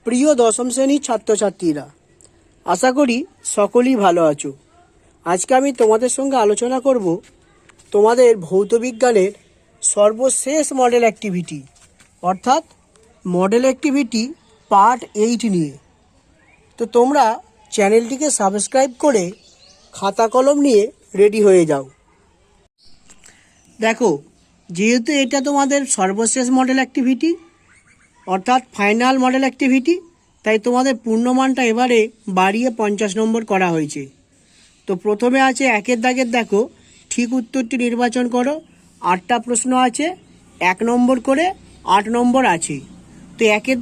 প্রিয় দশম শ্রেণীর ছাত্রছাত্রীরা, আশা করি সকলেই ভালো আছো। আজকে আমি তোমাদের সঙ্গে আলোচনা করব তোমাদের ভৌতবিজ্ঞানের সর্বশেষ মডেল অ্যাক্টিভিটি অর্থাৎ মডেল অ্যাক্টিভিটি পার্ট 8 নিয়ে। তো তোমরা চ্যানেলটিকে সাবস্ক্রাইব করে খাতা কলম নিয়ে রেডি হয়ে যাও। দেখো, যেহেতু এটা তোমাদের সর্বশেষ মডেল অ্যাক্টিভিটি অর্থাৎ ফাইনাল মডেল অ্যাক্টিভিটি, তাই তোমাদের পূর্ণমানটা এবারে বাড়িয়ে 50 নম্বর করা হয়েছে। তো প্রথমে আছে একের দাগের, দেখো ঠিক উত্তরটি নির্বাচন করো। 8টা প্রশ্ন আছে, 1 নম্বর করে 8 নম্বর আছে। তো একের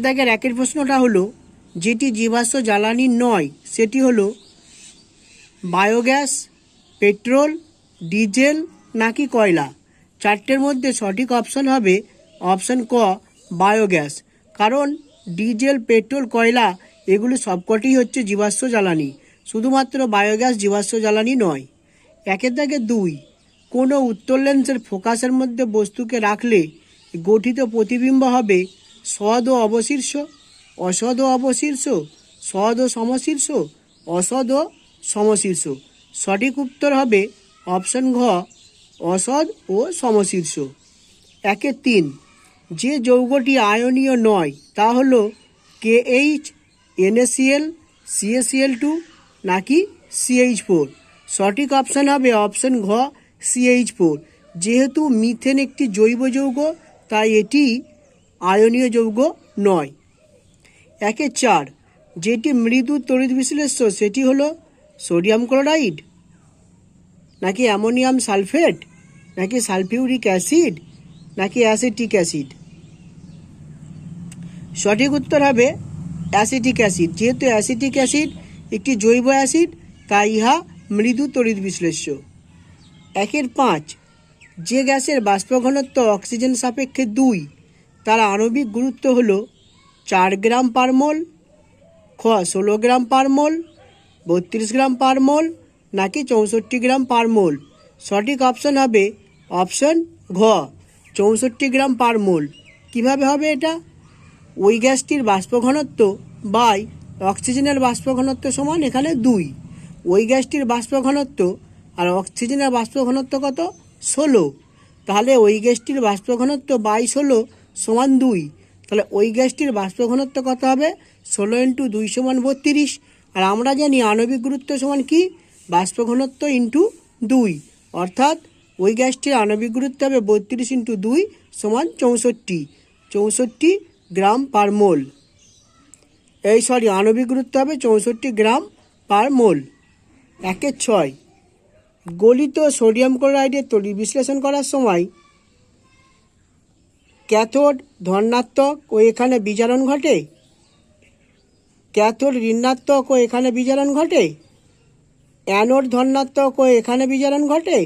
দাগের একের প্রশ্নটা হলো, যেটি জীবাশ্ম জ্বালানি নয় সেটি হলো বায়োগ্যাস, পেট্রোল, ডিজেল নাকি কয়লা। 4টের মধ্যে সঠিক অপশন হবে অপশন ক, বায়োগ্যাস। কারণ ডিজেল, পেট্রোল, কয়লা এগুলো সবকটি হচ্ছে জীবাশ্ম জ্বালানি, শুধুমাত্র বায়োগ্যাস জীবাশ্ম জ্বালানি নয়। একের দাগে 2, কোনো উত্তর লেন্সের ফোকাসের মধ্যে বস্তুকে রাখলে গঠিত প্রতিবিম্ব হবে সদ ও অবশীর্ষ, অসদ ও অবশীর্ষ, সদ ও সমশীর্ষ, অসদ ও সমশীর্ষ। সঠিক উত্তর হবে অপশন ঘ, অসদ ও সমশীর্ষ। 1-3, যে যৌগটি আয়নীয় নয় তা হলো KH, NaCl, CaCl2 নাকি CH4। সঠিক অপশান হবে অপশন ঘ, CH4। যেহেতু মিথেন একটি জৈব যৌগ তাই এটি আয়নীয় যৌগ নয়। 1-4, যেটি মৃদু তড়িৎ বিশ্লেষ্য সেটি হলো সোডিয়াম ক্লোরাইড নাকি অ্যামোনিয়াম সালফেট নাকি সালফিউরিক অ্যাসিড নাকি অ্যাসিটিক অ্যাসিড। সঠিক উত্তর হবে অ্যাসিটিক অ্যাসিড। যেহেতু অ্যাসিটিক অ্যাসিড একটি জৈব অ্যাসিড তাই ইহা মৃদু তড়িৎ বিশ্লেষ্য। 1-5, যে গ্যাসের বাষ্প ঘনত্ব অক্সিজেন সাপেক্ষে 2 তার আণবিক গুরুত্ব হল 4 গ্রাম পার মোল, খ 16 গ্রাম পার মোল, 32 গ্রাম পার মোল নাকি 64 গ্রাম পার মোল। সঠিক অপশন হবে অপশন ঘ, 64 গ্রাম পার মোল। কীভাবে হবে এটা? ওই গ্যাসটির বাষ্প ঘনত্ব বাই অক্সিজেনের বাষ্প ঘনত্ব সমান এখানে 2। ওই গ্যাসটির বাষ্প ঘনত্ব আর অক্সিজেনের বাষ্প ঘনত্ব কত? 16। তাহলে ওই গ্যাসটির বাষ্প ঘনত্ব বাই 16 সমান 2। তাহলে ওই গ্যাসটির বাষ্প ঘনত্ব কত হবে? 16 × 2 সমান 32। আর আমরা জানি আণবিক গুরুত্ব সমান কি? বাষ্প ঘনত্ব ইন্টু 2, অর্থাৎ ওই গ্যাসটির আণবিক গুরুত্ব হবে 32 × 2 সমান 64 গ্রাম পার মোল। আণবিক গুরুত্ব হবে 64 গ্রাম পার মোল। 1-6, গলিত সোডিয়াম ক্লোরাইডের তড়িৎ বিশ্লেষণ করার সময় ক্যাথোড ধনাত্মক ও এখানে বিজারণ ঘটে, ক্যাথোড ঋণাত্মক ও এখানে বিজারণ ঘটে, অ্যানোড ধনাত্মক ও এখানে বিজারণ ঘটে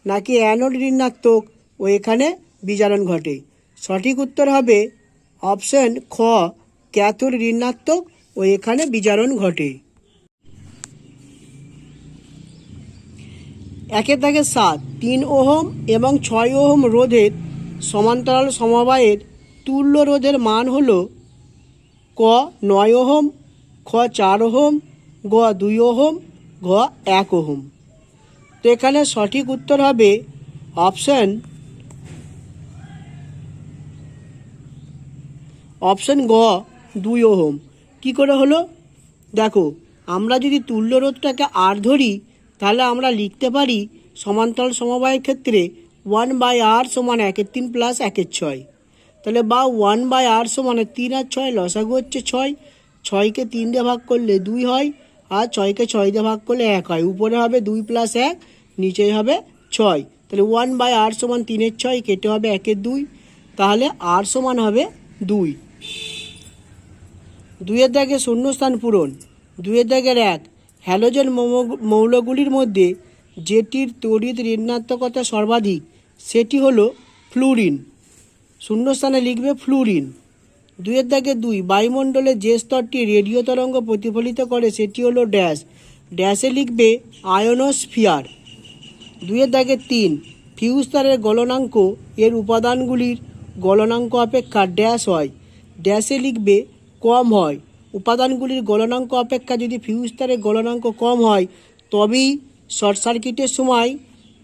নাকি অ্যানোড ঋণাত্মক ও এখানে বিজারণ ঘটে। সঠিক উত্তর হবে অপশন খ, ক্যাথোড ঋণাত্মক ও এখানে বিজারণ ঘটে। 1-7, 3 ওহম এবং 6 ওহম রোধের সমান্তরাল সমবায়ের তুল্য রোধের মান হল ক 9 ওহম, খ 4 ওহম, গ 2 ওহম, ঘ 1 ওহম। তো এখানে সঠিক উত্তর হবে অপশন গ 2 ওহম। কী করে হলো? দেখো, আমরা যদি তুল্য রোধটাকে আর ধরি তাহলে আমরা লিখতে পারি সমান্তরাল সমবায়ের ক্ষেত্রে 1/r সমান 1/3 প্লাস 1/6। তাহলে বা 1/r সমান 3 আর 6, লসাগু হচ্ছে 6। 6কে 3 দিয়ে ভাগ করলে 2 হয়, আর 6কে 6 দিয়ে ভাগ করলে 1 হয়। উপরে হবে 2 + 1, নিচে হবে 6। তাহলে 1/r সমান 3/6, কেটে হবে 1/2। তাহলে r সমান হবে 2। 2-এর দাগে শূন্যস্থান পূরণ। 2-এর দাগের 1, হ্যালোজেন মৌলগুলির মধ্যে যেটির তড়িৎ ঋণাত্মকতা সর্বাধিক সেটি হলো ফ্লুরিন। শূন্যস্থানে লিখবে ফ্লুরিন। 2-এর দাগে 2, বায়ুমণ্ডলে যে স্তরটি রেডিও তরঙ্গ প্রতিফলিত করে সেটি হলো ড্যাশ, ড্যাশে লিখবে আয়োনোস্ফিয়ার। 2-এর দাগে 3, ফিউজ তারের গলনাঙ্ক এর উপাদানগুলির গলনাঙ্ক অপেক্ষা ড্যাশ হয়, ড্যাশে লিখবে কম হয়। উপাদানগুলির গলনাঙ্ক অপেক্ষা যদি ফিউজ তারের গলনাঙ্ক কম হয় তবেই শর্ট সার্কিটের সময়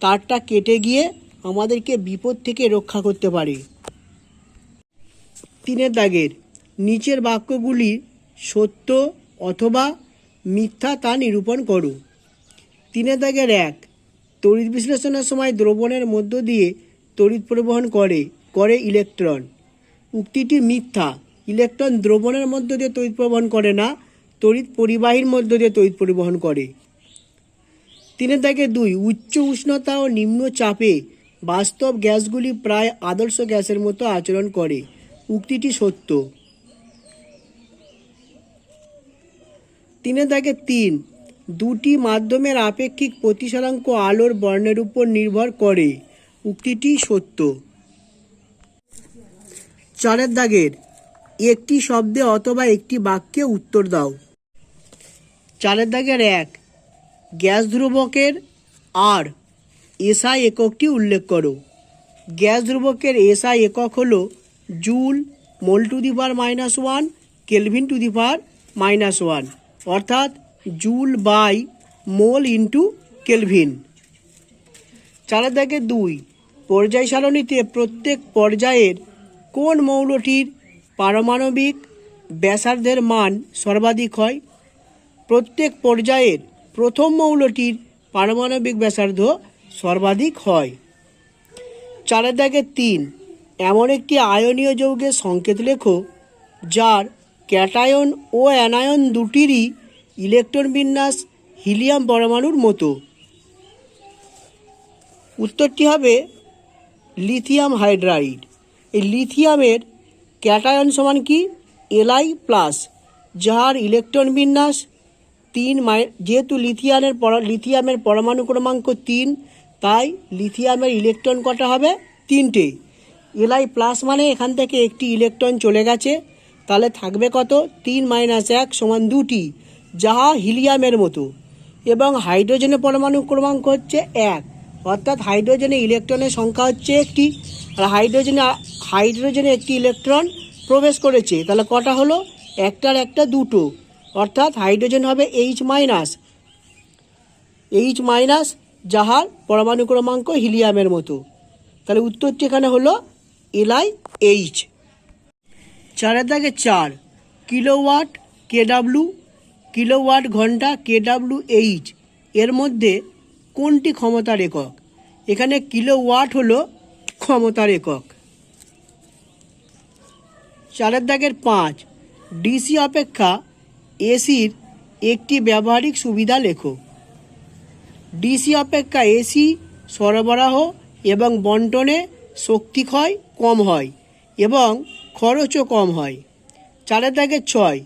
তারটা কেটে গিয়ে আমাদেরকে বিপদ থেকে রক্ষা করতে পারে। 3 দাগের নিচের বাক্যগুলি সত্য অথবা মিথ্যা তা নিরূপণ করো। 3 দাগের 1, তড়িৎ বিশ্লেষণের সময় দ্রবণের মধ্য দিয়ে তড়িৎ পরিবহন করে ইলেকট্রন। উক্তিটি মিথ্যা। ইলেকট্রন দ্রবণের মধ্য দিয়ে তড়িৎ পরিবহন করে না, তড়িৎ পরিবাহীর মধ্য দিয়ে তড়িৎ পরিবহন করে। 3 দাগের 2, উচ্চ উষ্ণতা ও নিম্ন চাপে বাস্তব গ্যাসগুলি প্রায় আদর্শ গ্যাসের মতো আচরণ করে। উক্তিটি সত্য। 3 দাগের 3, দুটি মাধ্যমের আপেক্ষিক প্রতিসরাঙ্ক আলোর বর্ণের উপর নির্ভর করে। উক্তিটি সত্য। 4 দাগের একটি শব্দে অথবা একটি বাক্যে উত্তর দাও। 4 দাগের 1, গ্যাস ধ্রুবকের আর এসআই এককটি উল্লেখ করো। গ্যাস ধ্রুবকের এসআই একক হলো joule, mole to the power -1, kelvin to the power -1, অর্থাৎ joule by mole into kelvin. 4 দাগের 2, পর্যায় সারণীতে প্রত্যেক পর্যায়ের কোন মৌলটির পারমাণবিক ব্যাসার্ধের মান সর্বাধিক হয়? প্রত্যেক পর্যায়ের প্রথম মৌলটির পারমাণবিক ব্যাসার্ধ সর্বাধিক হয়। 4 দাগের 3, এমন একটি আয়নীয় যৌগের সংকেত লেখো যার ক্যাটায়ন ও অ্যানায়ন দুটিরই ইলেকট্রন বিন্যাস হিলিয়াম পরমাণুর মতো। উত্তরটি হবে লিথিয়াম হাইড্রাইড। এই লিথিয়ামের ক্যাটায়ন সমান কি? Li+, যার ইলেকট্রন বিন্যাস 3, যেহেতু লিথিয়ামের পরমাণু ক্রমাঙ্ক 3, তাই লিথিয়ামের ইলেকট্রন কটা হবে? 3টে। Li+ মানে এখান থেকে একটি ইলেকট্রন চলে গেছে, তাহলে থাকবে কত? 3 - 1 = 2টি, যাহা হিলিয়ামের মতো। এবং হাইড্রোজেনের পরমাণু ক্রমাঙ্ক হচ্ছে 1, অর্থাৎ হাইড্রোজেনে ইলেকট্রনের সংখ্যা হচ্ছে একটি, আর হাইড্রোজেনে একটি ইলেকট্রন প্রবেশ করেছে, তাহলে কটা হলো? একটার একটা দুটো, অর্থাৎ হাইড্রোজেন হবে H-, যাহার পরমাণু ক্রমাঙ্ক হিলিয়ামের মতো। তাহলে উত্তরটি এখানে হলো LiH। 4 দাগের 4, কিলোওয়াট কেডব্লিউ, কিলোওয়াট ঘন্টা kWh এর মধ্যে কোনটি ক্ষমতার একক? এখানে কিলোওয়াট হলো ক্ষমতার একক। 4 দাগের 5, ডিসি অপেক্ষা এসির একটি ব্যবহারিক সুবিধা লেখো। ডিসি অপেক্ষা এসি সরবরাহ এবং বন্টনে শক্তি ক্ষয় কম হয় এবং খরচও কম হয়। 4 দাগের 6,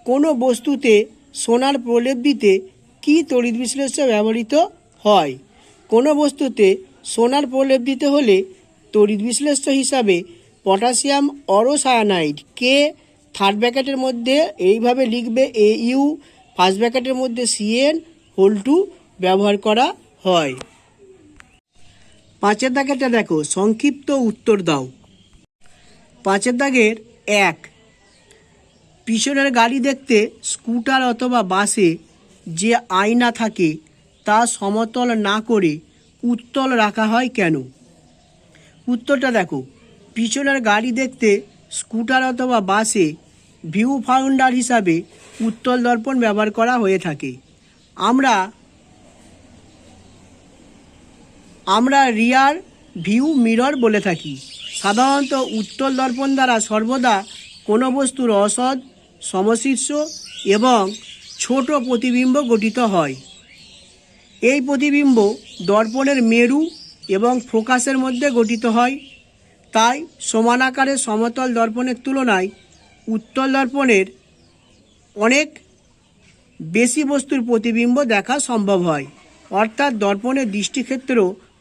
কোনো বস্তুতে সোনার প্রলেপ দিতে কী তড়িৎ বিশ্লেষ্য ব্যবহৃত হয়? কোনো বস্তুতে সোনার প্রলেপ দিতে হলে তড়িৎ বিশ্লেষ্য হিসাবে পটাশিয়াম অরোসায়ানাইড কে থার্ড ব্র্যাকেটের মধ্যে এইভাবে লিখবে AU, ফার্স্ট ব্র্যাকেটের মধ্যে CN(2) ব্যবহার করা হয়। 5 দাগেরটা দেখো, সংক্ষিপ্ত উত্তর দাও। 5 দাগের 1, পিছনের গাড়ি দেখতে স্কুটার অথবা বাসে যে আয়না থাকে তা সমতল না করে উত্তল রাখা হয় কেন? উত্তরটা দেখো, পিছনের গাড়ি দেখতে স্কুটার অথবা বাসে ভিউ ফাউন্ডার হিসাবে উত্তল দর্পণ ব্যবহার করা হয়ে থাকে। আমরা রিয়ার ভিউ মিরর বলে থাকি। সাধারণত উত্তল দর্পণ দ্বারা সর্বদা কোনো বস্তুর অসৎ, সমশীর্ষ এবং ছোট প্রতিবিম্ব গঠিত হয়। এই প্রতিবিম্ব দর্পণের মেরু এবং ফোকাসের মধ্যে গঠিত হয়। তাই সমান আকারের সমতল দর্পণের তুলনায় উত্তল দর্পণের অনেক বেশি বস্তুর প্রতিবিম্ব দেখা সম্ভব হয়, অর্থাৎ দর্পণের দৃষ্টিক্ষেত্র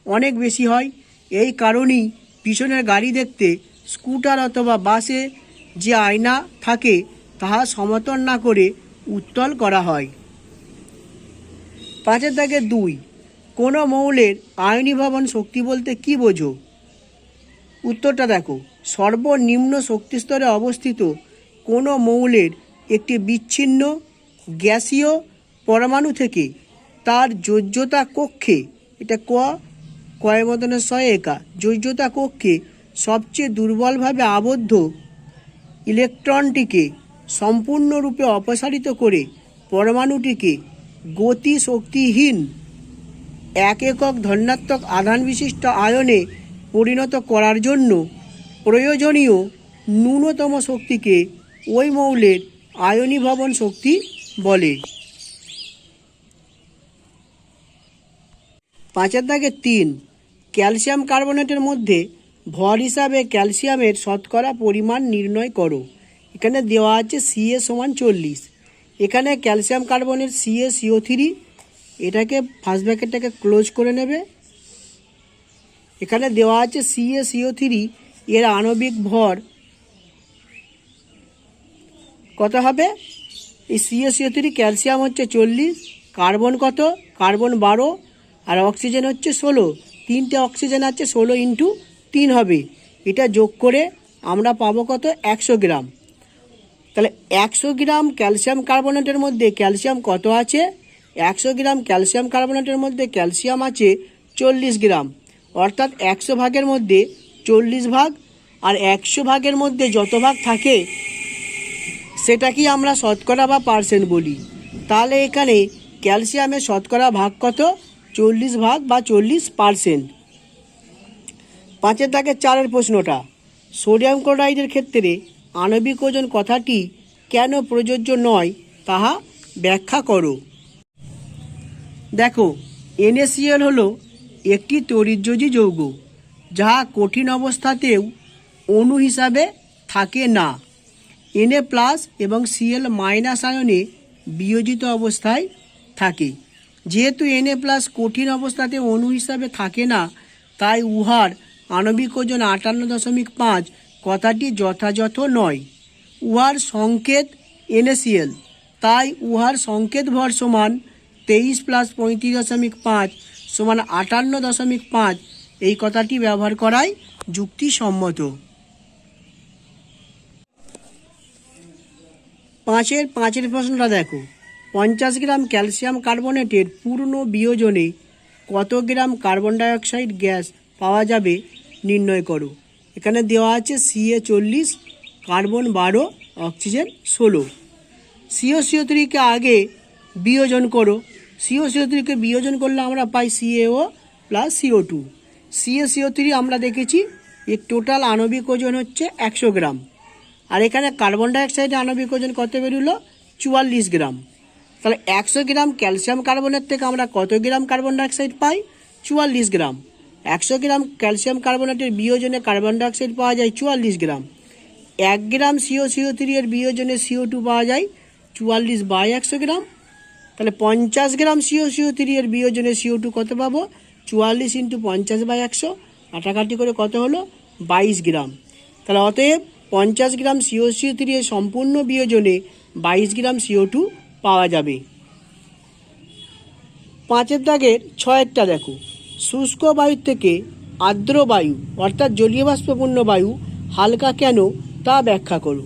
অনেক বেশি হয়। এই কারণেই পিছনের গাড়ি দেখতে স্কুটার অথবা বাসে যে আয়না থাকে তাহা সমতল না করে উত্তল করা হয়। 5 দাগের 2, কোনো মৌলের আয়নীভবন শক্তি বলতে কী বোঝো? উত্তরটা দেখো, সর্বনিম্ন শক্তিস্তরে অবস্থিত কোনো মৌলের একটি বিচ্ছিন্ন গ্যাসীয় পরমাণু থেকে তার যোজ্যতা কক্ষে, এটা কয় মতনের শয়ে একা, যোজ্যতা কক্ষে সবচেয়ে দুর্বলভাবে আবদ্ধ ইলেকট্রনটিকে সম্পূর্ণরূপে অপসারিত করে পরমাণুটিকে গতি শক্তিহীন এক একক ধনাত্মক আধান বিশিষ্ট আয়নে পরিণত করার জন্য প্রয়োজনীয় ন্যূনতম শক্তিকে ওই মৌলের আয়নীভবন শক্তি বলে। 5 ক্যালসিয়াম কার্বনেটের মধ্যে ভর হিসাবে ক্যালসিয়ামের শতকরা পরিমাণ নির্ণয় করো। এখানে দেওয়া আছে Ca = 40। এখানে ক্যালসিয়াম কার্বনের CaCO3, এটাকে ফার্স্ট ব্র্যাকেটটাকে ক্লোজ করে নেবে। এখানে দেওয়া আছে CaCO3, এর আণবিক ভর কত হবে? এই CaCO3 ক্যালসিয়াম হচ্ছে 40, কার্বন কত? কার্বন 12 আর অক্সিজেন হচ্ছে 16। 3টে অক্সিজেন আছে, 16 × 3 হবে। এটা যোগ করে আমরা পাবো কত? 100 গ্রাম। তাহলে 100 গ্রাম ক্যালসিয়াম কার্বনেটের মধ্যে ক্যালসিয়াম কত আছে? 100 গ্রাম ক্যালসিয়াম কার্বনেটের মধ্যে ক্যালসিয়াম আছে 40 গ্রাম, অর্থাৎ 100 ভাগের মধ্যে 40 ভাগ। আর 100 ভাগের মধ্যে যত ভাগ থাকে সেটাকেই আমরা শতকরা বা পার্সেন্ট বলি। তাহলে এখানে ক্যালসিয়ামের শতকরা ভাগ কত? 40 ভাগ বা 40%। 5 প্রশ্নটা, সোডিয়াম ক্লোরাইডের ক্ষেত্রে আণবিক ওজন কথাটি কেন প্রযোজ্য নয় তাহা ব্যাখ্যা করো। দেখো, NaCl হলো একটি তড়িৎযোজী যৌগ যা কঠিন অবস্থাতেও অণু হিসাবে থাকে না। Na+ এবং Cl- আয়নে বিয়োজিত অবস্থায় থাকে। যেহেতু Na+ কঠিন অবস্থাতে অণু হিসাবে থাকে না, তাই উহার আণবিক ওজন 58.5 কথাটি যথাযথ নয়। উহার সংকেত NaCl, তাই উহার সংকেত ভর সমান 23 + 35.5 সমান 58.5, এই কথাটি ব্যবহার করাই যুক্তিসম্মত। 5 প্রশ্নটা দেখো, 50 গ্রাম ক্যালসিয়াম কার্বনেটের পূর্ণ বিয়োজনে কত গ্রাম কার্বন ডাইঅক্সাইড গ্যাস পাওয়া যাবে নির্ণয় করো। এখানে দেওয়া আছে Ca 40, কার্বন 12, অক্সিজেন 16। CaCO3কে আগে বিয়োজন করো। CaCO3কে বিয়োজন করলে আমরা পাই CaO + CO2। CaCO3 আমরা দেখেছি এর টোটাল আণবিক ওজন হচ্ছে 100 গ্রাম। আর এখানে কার্বন ডাইঅক্সাইডের আণবিক ওজন কত বেরোলো? 44 গ্রাম। তাহলে 100 গ্রাম ক্যালসিয়াম কার্বনেট থেকে আমরা কত গ্রাম কার্বন ডাইঅক্সাইড পাই? 44 গ্রাম। 100 গ্রাম ক্যালসিয়াম কার্বনেটের বিয়োজনে কার্বন ডাইঅক্সাইড পাওয়া যায় 44 গ্রাম। 1 গ্রাম CaCO3 এর বিয়োজনে CO2 পাওয়া যায় 44/100 গ্রাম। তাহলে 50 গ্রাম CaCO3 এর বিয়োজনে CO2 কত পাবো? 44 × 50/100, কাটাকাটি করে কত হলো? 22 গ্রাম। তাহলে অতএব 50 গ্রাম CaCO3 এর সম্পূর্ণ বিয়োজনে 22 গ্রাম CO2 পাওয়া যাবে। 6 দেখো, শুষ্ক বায়ু থেকে আর্দ্র বায়ু অর্থাৎ জলীয় বাষ্পপূর্ণ বায়ু হালকা কেন তা ব্যাখ্যা করো।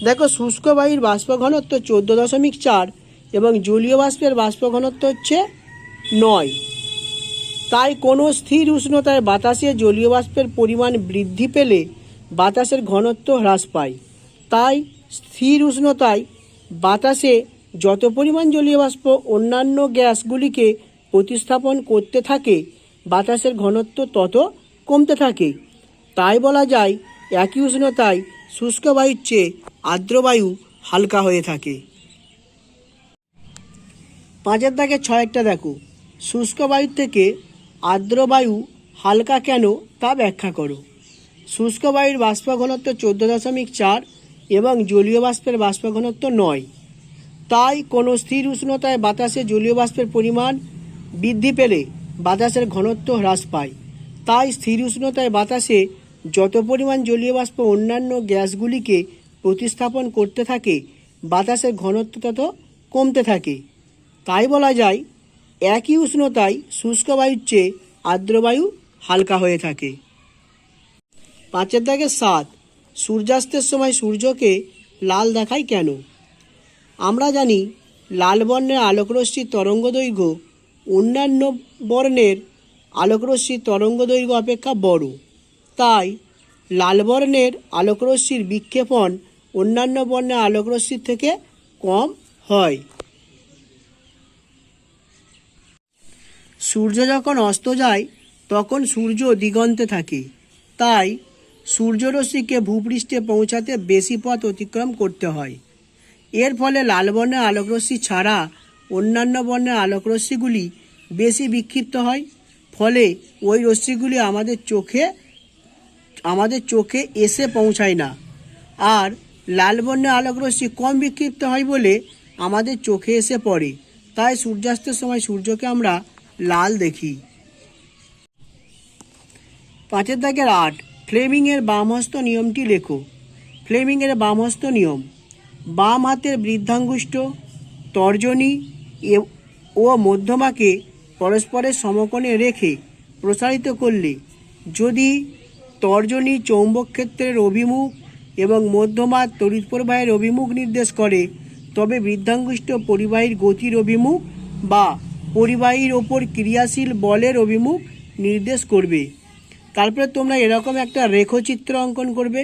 দেখো, শুষ্ক বায়ুর বাষ্প ঘনত্ব 14.4 এবং জলীয় বাষ্পের বাষ্প ঘনত্ব হচ্ছে 9। তাই কোনো স্থির উষ্ণতায় বাতাসে জলীয় বাষ্পের পরিমাণ বৃদ্ধি পেলে বাতাসের ঘনত্ব হ্রাস পায়। তাই স্থির উষ্ণতায় বাতাসে যত পরিমাণ জলীয় বাষ্প অন্যান্য গ্যাসগুলিকে প্রতিস্থাপন করতে থাকে বাতাসের ঘনত্ব তত কমতে থাকে। তাই বলা যায় একই উষ্ণতায় শুষ্ক বায়ুর চেয়ে আর্দ্র বায়ু হালকা হয়ে থাকে। 6 দেখো, শুষ্ক বায়ু থেকে আর্দ্র বায়ু হালকা কেন তা ব্যাখ্যা করো। শুষ্ক বায়ুর বাষ্প ঘনত্ব 14.4 এবং জলীয় বাষ্পের বাষ্প ঘনত্ব 9। তাই কোনো স্থির উষ্ণতায় বাতাসে জলীয় বাষ্পের পরিমাণ বৃদ্ধি পেলে বাতাসের ঘনত্ব হ্রাস পায়। তাই স্থির উষ্ণতায় বাতাসে যত পরিমাণ জলীয় বাষ্প অন্যান্য গ্যাসগুলিকে প্রতিস্থাপন করতে থাকে বাতাসের ঘনত্ব তত কমতে থাকে। তাই বলা যায় একই উষ্ণতায় শুষ্ক বায়ুর চেয়ে আর্দ্র বায়ু হালকা হয়ে থাকে। 7 সূর্যাস্তের সময় সূর্যকে লাল দেখায় কেন? আমরা জানি লাল বর্ণের আলোকরশ্মির তরঙ্গদৈর্ঘ্য অন্যান্য বর্ণের আলোকরশ্মির তরঙ্গদৈর্ঘ্য অপেক্ষা বড়, তাই লাল বর্ণের আলোকরশ্মির বিক্ষেপণ অন্যান্য বর্ণের আলোকরশ্মির থেকে কম হয়। সূর্য যখন অস্ত যায় তখন সূর্য দিগন্তে থাকে, তাই সূর্যরশ্মিকে ভূপৃষ্ঠে পৌঁছাতে বেশি পথ অতিক্রম করতে হয়। এর ফলে লাল বর্ণের আলোকরশ্মি ছাড়া অন্যান্য বর্ণের আলোকরশ্মিগুলি বেশি বিক্ষিপ্ত হয়, ফলে ওই রশ্মিগুলি আমাদের চোখে এসে পৌঁছায় না। আর লাল বর্ণের আলোকরশ্মি কম বিক্ষিপ্ত হয় বলে আমাদের চোখে এসে পড়ে, তাই সূর্যাস্তের সময় সূর্যকে আমরা লাল দেখি। 5-8 ফ্লেমিংয়ের বামহস্ত নিয়মটি লেখো। ফ্লেমিংয়ের বামহস্ত নিয়ম: বাম হাতের বৃদ্ধাঙ্গুষ্ঠ, তর্জনী ও মধ্যমাকে পরস্পরের সমকোণে রেখে প্রসারিত করলে যদি তর্জনী চৌম্বক ক্ষেত্রের অভিমুখ এবং মধ্যমা তড়িৎ প্রবাহের অভিমুখ নির্দেশ করে, তবে বৃদ্ধাঙ্গুষ্ঠ পরিবাহীর গতির অভিমুখ বা পরিবাহীর ওপর ক্রিয়াশীল বলের অভিমুখ নির্দেশ করবে। তারপরে তোমরা এরকম একটা রেখচিত্র অঙ্কন করবে।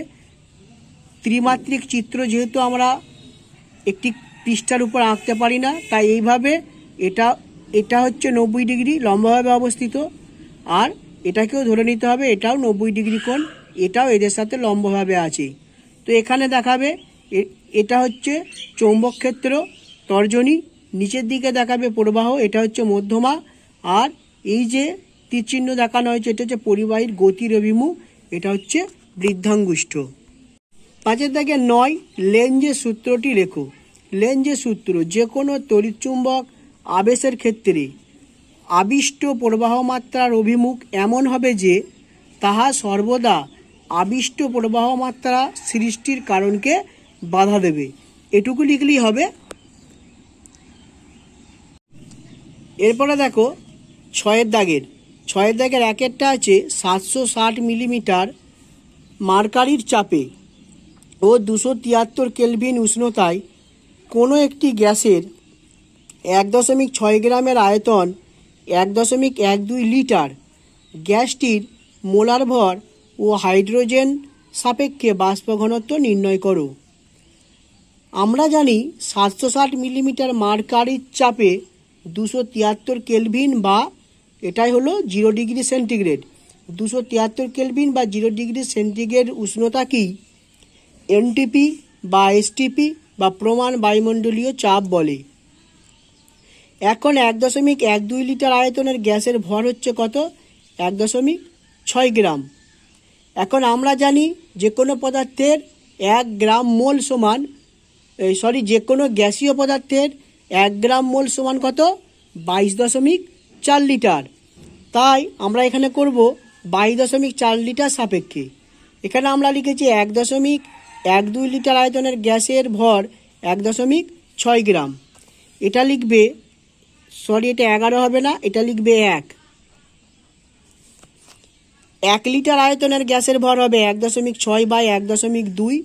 ত্রিমাত্রিক চিত্র যেহেতু আমরা একটি পৃষ্ঠার উপর আঁকতে পারি না, তাই এইভাবে এটা হচ্ছে 90 ডিগ্রি লম্বাভাবে অবস্থিত, আর এটাকেও ধরে নিতে হবে এটাও 90 ডিগ্রি কোণ, এটাও এদের সাথে লম্বভাবে আছে। তো এখানে দেখাবে এটা হচ্ছে চৌম্বক ক্ষেত্র তর্জনী, নিচের দিকে দেখাবে প্রবাহ, এটা হচ্ছে মধ্যমা, আর এই যে তীরচিহ্ন দেখানো হয়েছে এটা হচ্ছে পরিবাহীর গতির অভিমুখ, এটা হচ্ছে বৃদ্ধাঙ্গুষ্ঠ। 5-9 লেঞ্জের সূত্রটি লেখো। লেঞ্জের সূত্র: যে কোনো তড়িৎচুম্বক আবেশের ক্ষেত্রে আবিষ্ট প্রবাহ মাত্রার অভিমুখ এমন হবে যে তাহা সর্বদা আবিষ্ট প্রবাহ মাত্রা সৃষ্টির কারণকে বাধা দেবে। এটুকু লিখলেই হবে। এরপরে দেখো 6 দাগের 1-টা আছে 760 মিলিমিটার মার্কারির চাপে ও 273 কেলভিন উষ্ণতায় কোনো একটি গ্যাসের 1.6 গ্রামের আয়তন 1.12 লিটার। গ্যাসটির মোলার ভর ও হাইড্রোজেন সাপেক্ষে বাষ্প ঘনত্ব নির্ণয় করো। আমরা জানি 760 মিলিমিটার মার্কারির চাপে 273 কেলভিন বা এটাই হলো 0 ডিগ্রি সেন্টিগ্রেড। 273 কেলভিন বা 0 ডিগ্রি সেন্টিগ্রেড উষ্ণতা কি এনটিপি বা এসটিপি বা প্রমাণ বায়ুমণ্ডলীয় চাপ বলে। এখন 1.12 লিটার আয়তনের গ্যাসের ভর হচ্ছে কত? 1.6 গ্রাম। এখন আমরা জানি যে কোনো পদার্থের 1 গ্রাম মোল সমান যে কোনো গ্যাসীয় পদার্থের 1 গ্রাম মোল সমান কত? 22.4 লিটার। তাই আমরা এখানে করব 22.4 লিটার সাপেক্ষে। এখানে আমরা লিখেছি 1.12 লিটার আয়তনের গ্যাসের ভর 1.6 গ্রাম। এটা লিখবে, এটা 11 হবে না, এটা লিখবে 1 লিটার আয়তনের গ্যাসের ভর হবে 1.6 বাই 1.2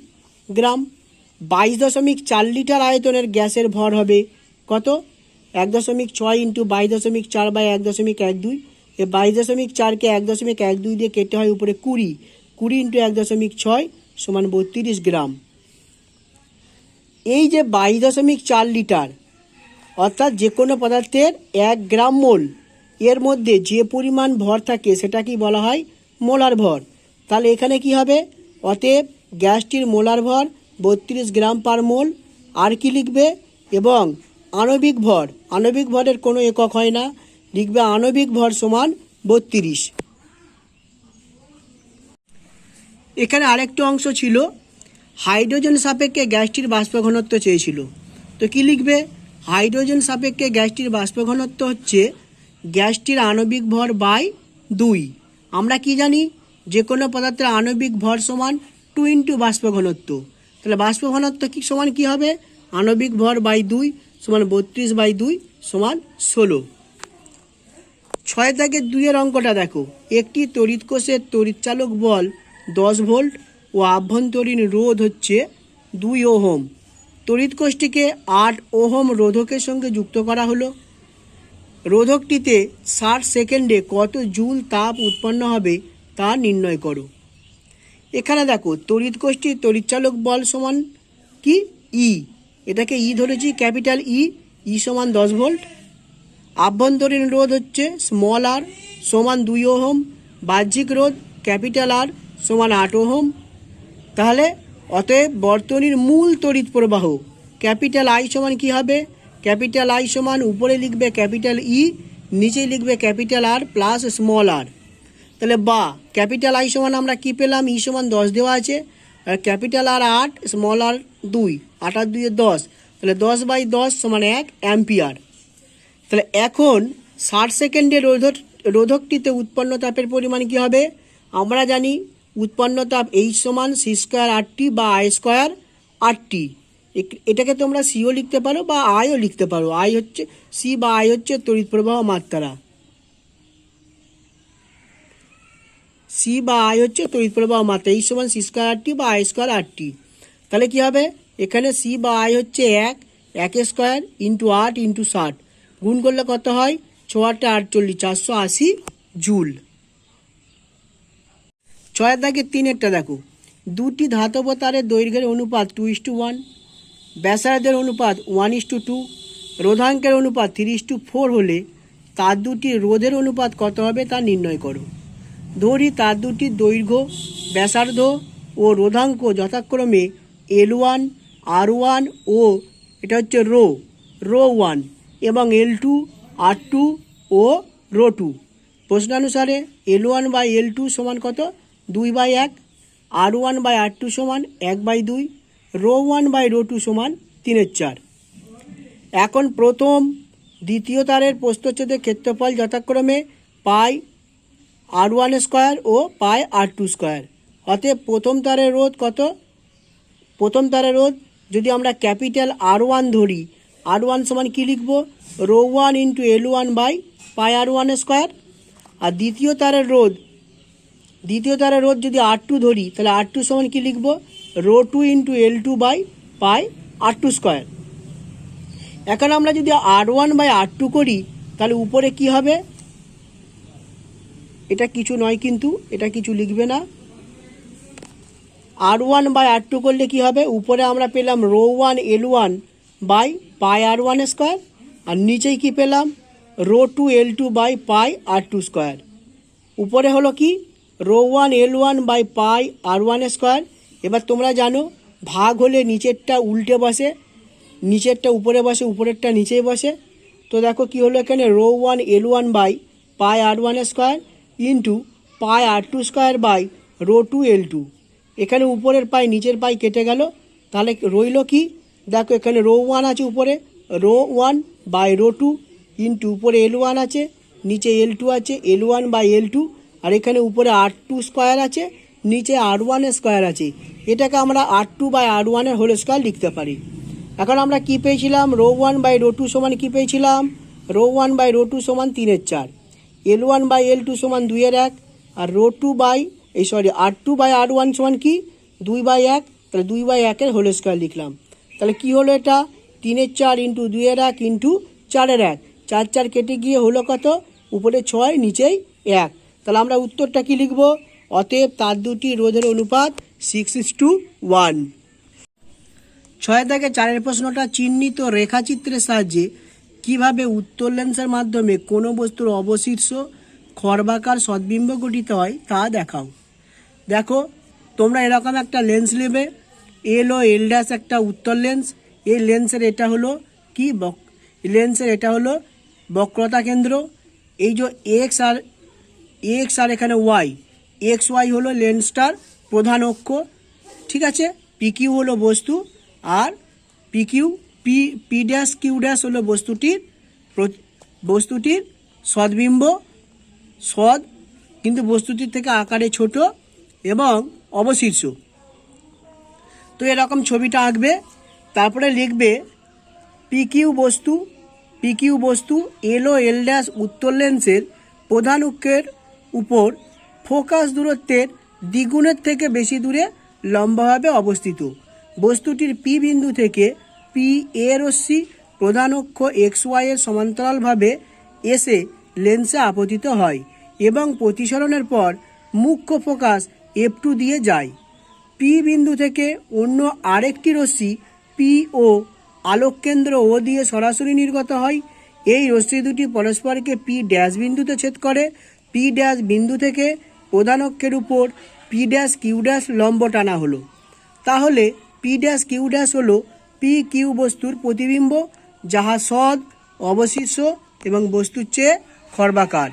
গ্রাম। 22.4 লিটার আয়তনের গ্যাসের ভর হবে কত? 1.6 ইন্টু 22.4 বাই 1.12। এই 22.4কে 1.12 দিয়ে কেটে হয় উপরে 20 ইন্টু 1.6 সমান 32 গ্রাম। এই যে 22.4 লিটার অর্থাৎ যে কোনো পদার্থের 1 গ্রাম মোল, এর মধ্যে যে পরিমাণ ভর থাকে সেটাকে বলা হয় মোলার ভর। তাহলে এখানে কি হবে? অতএব গ্যাসটির মোলার ভর 32 গ্রাম পার মোল। আর কি লিখবে? এবং আণবিক ভরের কোনো একক হয় না, লিখবে আণবিক ভর সমান 32। এখানে আরেকটা অংশ ছিল, হাইড্রোজেন সাপেক্ষে গ্যাসটির বাষ্প ঘনত্ব চেয়েছিল। তো কি লিখবে? হাইড্রোজেন সাপেক্ষে গ্যাসটির বাষ্প ঘনত্ব হচ্ছে গ্যাসটির আণবিক ভর বাই 2। আমরা কি জানি? যে কোনো পদার্থের আণবিক ভর সমান 2 ইন্টু বাষ্প ঘনত্ব। তাহলে বাষ্প ঘনত্ব কি সমান কি হবে? আণবিক ভর বাই 2 সমান 32/2 সমান 16। 6-2 অঙ্কটা দেখো। একটি তড়িৎ কোষের তড়িৎচালক বল 10 ভোল্ট ও আভ্যন্তরীণ রোধ হচ্ছে 2 ওহম। তড়িৎ কোষটিকে 8 ওহম রোধকের সঙ্গে যুক্ত করা হলো। রোধকটিতে 60 সেকেন্ডে কত জুল তাপ উৎপন্ন হবে তা নির্ণয় করো। এখানে দেখো তড়িৎ কোষটির তড়িৎচালক বল সমান কি ই, এটাকে ই ধরেছি, ক্যাপিটাল ই সমান 10 ভোল্ট। আভ্যন্তরীণ রোধ হচ্ছে স্মল আর সমান 2 ওহম, বাহ্যিক রোধ ক্যাপিটাল আর সমান 8 ওহম। তাহলে অতএব বর্তনীর মূল তড়িৎ প্রবাহ ক্যাপিটাল আই সমান কি হবে? ক্যাপিটাল আই সমান উপরে লিখবে ক্যাপিটাল ই, নিচে লিখবে ক্যাপিটাল আর প্লাস স্মল আর। তাহলে বা ক্যাপিটাল আই সমান আমরা কি পেলাম? ই সমান 10 দেওয়া আছে, আর ক্যাপিটাল আর 8, স্মল আর 2, 8 আর 2 10, তাহলে 10/10 সমান 1 অ্যাম্পিয়ার। তাহলে এখন 60 সেকেন্ডে রোধকটিতে উৎপন্ন তাপের পরিমাণ কি হবে? আমরা জানি উৎপন্ন তাপ এইচ সমান সি স্কোয়ার আর টি বা আই স্কোয়ার আর টি। এটাকে তোমরা সিও লিখতে পারো বা আইও লিখতে পারো। আই হচ্ছে সি বা আই হচ্ছে তড়িৎ প্রবাহ মাত্রা, সি বা আই হচ্ছে তড়িৎ প্রবাহ মাত্রা। এইচ সমান সি স্কোয়ার আর টি বা আই স্কোয়ার আর টি। তাহলে কি হবে? এখানে সি বা আই হচ্ছে 1 স্কোয়ার ইন্টু 8 ইন্টু 60, গুণ করলে কত হয়? 6 8 48, 480 জুল। 6 দাগে 3 দেখো, দুটি ধাতব তারের দৈর্ঘ্যের অনুপাত 2:1, ব্যাসার্ধের অনুপাত 1:2, রোধাঙ্কের অনুপাত 3:4 হলে তার দুটির রোধের অনুপাত কত হবে তা নির্ণয় করো। ধরি তার দুটির দৈর্ঘ্য, ব্যাসার্ধ ও রোধাঙ্ক যথাক্রমে L1, R1 ও এটা হচ্ছে রো 1 এবং L2, R2 ও রো 2। প্রশ্নানুসারে L1/L2 সমান কত? 2/1, R1/R2 সমান 1/2, রো 1/ρ2 সমান 3/4। এখন প্রথম দ্বিতীয় তারের প্রস্থচ্ছেদের ক্ষেত্রফল যথাক্রমে পাই R1 স্কোয়ার ও পাই R2 স্কোয়ার। অতএব প্রথম তারের রোধ কত? প্রথম তারের রোধ যদি আমরা ক্যাপিটাল R1 ধরি, R1 সমান কি লিখব? Rho 1 into L1 by pi R1 square. আর দ্বিতীয় তারের রোধ যদি R2 ধরি, তাহলে R2 সমান কি লিখব? Rho 2 into L2 by pi R2 square. এখন আমরা যদি R1/R2 করি, তাহলে উপরে কি হবে? এটা কিছু নয়, কিন্তু এটা কিছু লিখবে না। R1/R2 করলে কি হবে? উপরে আমরা পেলাম rho 1 L1 by pi R1 square, আর নিচেই কি পেলাম? Rho 2 L2 by pi R2 square. উপরে হলো কি? Rho 1 L1 by pi R1 square. এবার তোমরা জানো ভাগ হলে নিচেরটা উল্টে বসে, নিচেরটা উপরে বসে, উপরেরটা নিচেই বসে। তো দেখো কি হলো এখানে? Rho 1 L1 by pi R1 square into pi R2 square by rho 2 L2। এখানে উপরের পাই নিচের পাই কেটে গেল, তাহলে রইল কি? দেখো এখানে রো 1 আছে, উপরে রো 1 বাই রো 2 ইন্টু উপরে L1 আছে, নিচে L2 আছে, L1 বাই L2, আর এখানে উপরে R2 স্কোয়ার আছে, নিচে R1 স্কোয়ার আছে। এটাকে আমরা R2 বাই R1 এর হোল স্কোয়ার লিখতে পারি। এখন আমরা কি পেয়েছিলাম? রো 1 বাই রো 2 সমান কি পেয়েছিলাম? রো 1 বাই রো 2 সমান 3/4, L1 বাই L2 সমান 2/1, আর rho 2 by R2 by R1 সমান কি? 2/1। তাহলে 2/1 এর হোল স্কোয়ার লিখলাম। তাহলে কি হলো এটা? 3/4 ইন্টু 2/1 ইন্টু 4/1, 4 4 কেটে গিয়ে হলো কত? উপরে 6, নিচেই 1। তাহলে আমরা উত্তরটা কি লিখব? অতএব তার দুটি রোধের অনুপাত 6:1। 6 থেকে 4 প্রশ্নটা, চিহ্নিত রেখাচিত্রের সাহায্যে কিভাবে উত্তর লেন্সের মাধ্যমে কোনো বস্তুর অবশীর্ষ খর্বাকার সদ্বিম্ব গঠিত হয় তা দেখাও। দেখো তোমরা এরকম একটা লেন্স নেবে, এল ও এল ড্যাশ একটা উত্তর লেন্স। এই লেন্সের এটা হলো কি? লেন্সের এটা হলো বক্রতা কেন্দ্র। এই যে এক্স আর এখানে ওয়াই, এক্স ওয়াই হলো লেন্সটার প্রধান অক্ষ, ঠিক আছে? পিকিউ হলো বস্তু, আর পি ড্যাশ কিউ ড্যাশ হলো বস্তুটির সদ্বিম্ব, কিন্তু বস্তুটির থেকে আকারে ছোট এবং অবশীর্ষ। তো এরকম ছবিটা আঁকবে, তারপরে লিখবে পিকিউ বস্তু এল ও এল ড্যাশ উত্তর লেন্সের প্রধান অক্ষের উপর ফোকাস দূরত্বের দ্বিগুণের থেকে বেশি দূরে লম্বাভাবে অবস্থিত। বস্তুটির পি বিন্দু থেকে পি এ রশ্মি প্রধান অক্ষ এক্স ওয়াই এর সমান্তরালভাবে এসে লেন্সে আপতিত হয় এবং প্রতিসরণের পর মুখ্য ফোকাস F2 দিয়ে যায়। পি বিন্দু থেকে অন্য আরেকটি রশ্মি পি ও আলোক কেন্দ্র ও দিয়ে সরাসরি নির্গত হয়। এই রশ্মি দুটি পরস্পরকে পি ড্যাশ বিন্দুতে ছেদ করে। পি ড্যাশ বিন্দু থেকে প্রধান অক্ষের উপর পি ড্যাশ কিউ ড্যাশ লম্ব টানা হলো। তাহলে পি ড্যাশ কিউ ড্যাশ হলো পি কিউ বস্তুর প্রতিবিম্ব, যাহা সৎ, অবশিষ্ট এবং বস্তুর চেয়ে খর্বাকার।